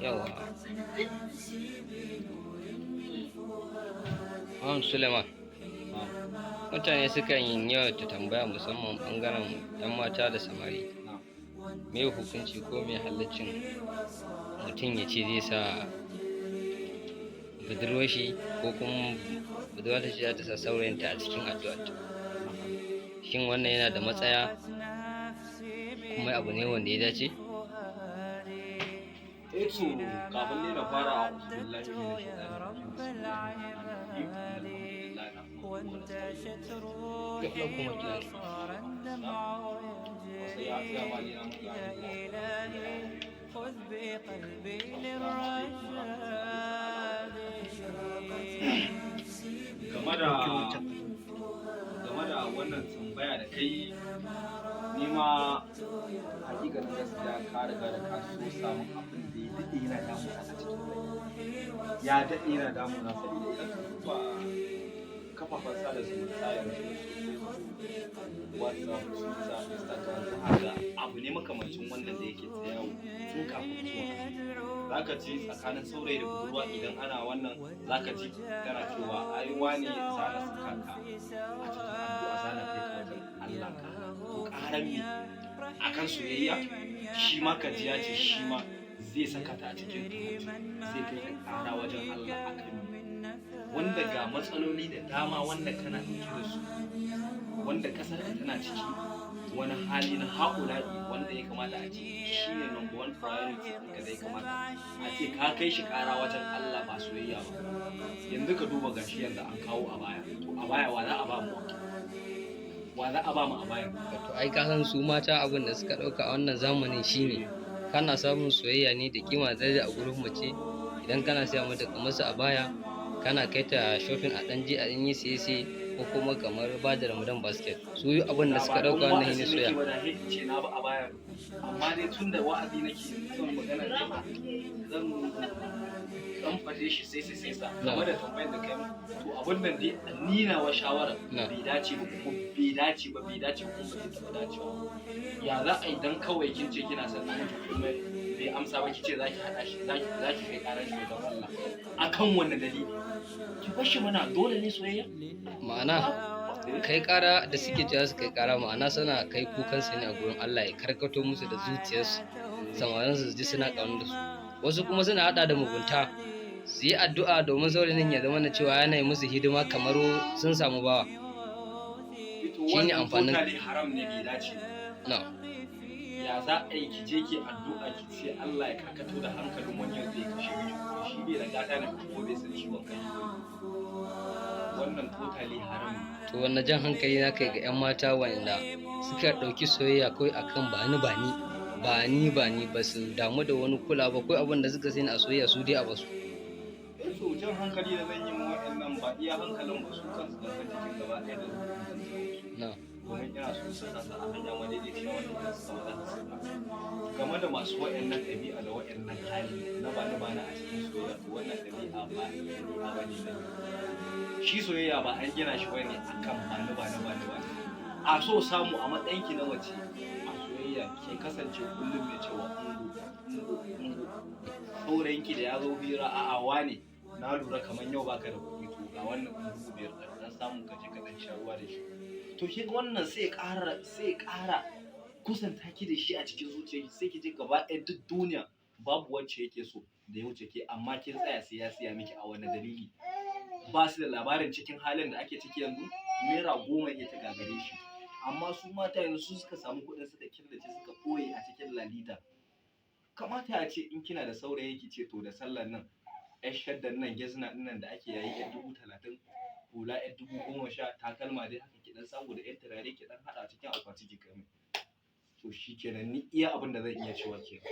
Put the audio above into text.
yawa Suleiman, mutane sukan yi yawaita tambaya musamman ɓangaren 'yan mata da samari, me hukunci ko me halaccin mutum ya ce zai sa budurwar shi ko kuma budurwar ta ce za ta sa saurayinta a cikin addu'arta, shin wannan yana da matsaya kuma abu ne wanda ya dace? to kafin ne na fara a'udhu billahi minash shaitanir rajim bismillahir rahmanir rahim alhamdulillahi خذ بقلبي للرشاد game da wannan tambaya da kai, ni ma hakikanin gaskiya ka riga da ka so samun abin da ya daɗe yana damuna a cikin rai, ya daɗe yana damuna saboda idan ka duba kafafen sada zumunta yanzu WhatsApp, Twitter, Instagram, za ga abu ne makamancin wannan da yake ta yawo tun kafin zuwa. Zaka ji tsakanin saurayi da budurwa idan ana wannan, zaka ji kana cewa ai wane zana saka ka a cikin addu'a, zana kai ka wajen Allah ka to ƙaran me akan soyayya, shi ma ka ji ya ce shi ma zai saka ta a cikin zai kai ka ƙara wajen Allah akan me, wanda ga matsaloli da dama wanda kana ɗauke da su, wanda ƙasar ka tana ciki wani hali na haƙula'i wanda ya kamata a ce shi ne number one priority ɗinka da ya kamata a ce ka kai shi ƙara wajen Allah ba soyayya ba. Yanzu ka duba gashi yanzu an kawo a baya, to a baya wa za a ba mu a baya? To ai ka san su mata abin da suka ɗauka a wannan zamanin shine kana samun soyayya ne da kima daraja a gurin mace idan kana siya mata kamar su a baya, kana kai ta shopping a ɗan je a ɗan yi siye ko kuma kamar ba da Ramadan basket, su yi abin da suka ɗauka wannan shine soyayya. Ce na ba a baya, amma dai tun da wa'azi nake son magana da zan faɗe shi sai sa game da tambayar da kai mu, to abin nan dai ni nawa shawara bai dace ba kuma bai dace kuma ba zai taɓa dacewa. Ya za a yi dan kawai kin ce kina son namiji kuma bai amsa ba kice zaki haɗa shi zaki kai ƙarar shi wajen Allah akan wannan dalili? Ki bar shi mana, dole ne soyayya? Ma'ana kai ƙara da suke cewa su kai ƙara, ma'ana suna kai kukansu ne a gurin Allah ya karkato musu da zuciyarsu, samarin su ji suna ƙaunar da su. Wasu kuma suna haɗa da mugunta su yi addu'a domin saurayin ya zama na cewa yana yi musu hidima kamar sun samu bawa. Shi ne amfanin haram ne, bai dace. Ya za a yi ki je ki addu'a ki ce Allah ya karkato da hankalin wani yadda ya kashe miki, shi bai da gata ne ko bai san ciwon kai. Wannan totally haram ne. To wannan jan hankali na kai ga 'yan mata wanda suka ɗauki soyayya kawai akan ba ni ba su damu da wani kula ba, kawai abin da suka sani a soyayya su dai a basu. So jan hankali da zan yi ma waɗannan ba iya hankalin ba, su kansu da cikin gaba ɗaya da domin ina so su sa a hanya madaidaiciya wanda su samu za su game da masu waɗannan ɗabi'a da waɗannan hali na bani a cikin soyayya, to wannan ɗabi'a ba ne. Shi soyayya ba an gina shi bane akan bani a so samu a matsayinki na mace a soyayya ke kasance kullum mai cewa ungo saurayinki da ya zo hira a wane na lura kamar yau baka da kuɗi, to ga wannan ungo biyar dan samu ka je ka dan sha ruwa da shi, to shi wannan sai ƙara kusanta ki da shi a cikin zuciyarki, sai ki je gaba ɗaya duk duniya babu wacce yake so da ya wuce ke, amma kin tsaya sai ya siya miki a wani dalili? Ba su da labarin cikin halin da ake ciki yanzu, naira 10 ya ta gagare shi, amma su mata yanzu su suka samu kuɗin suka killace suka ɓoye a cikin lalita. Kamata a ce in kina da saurayi ki ce to da sallar nan ƴar shaddan nan gezna ɗin nan da ake yayi ƴar 30,000, hula ƴar 10,000, takalma dai haka ki dan samu da ƴar turare ki dan haɗa cikin akwati ki kai mai. To shikenan, ni iya abin da zan iya cewa kenan.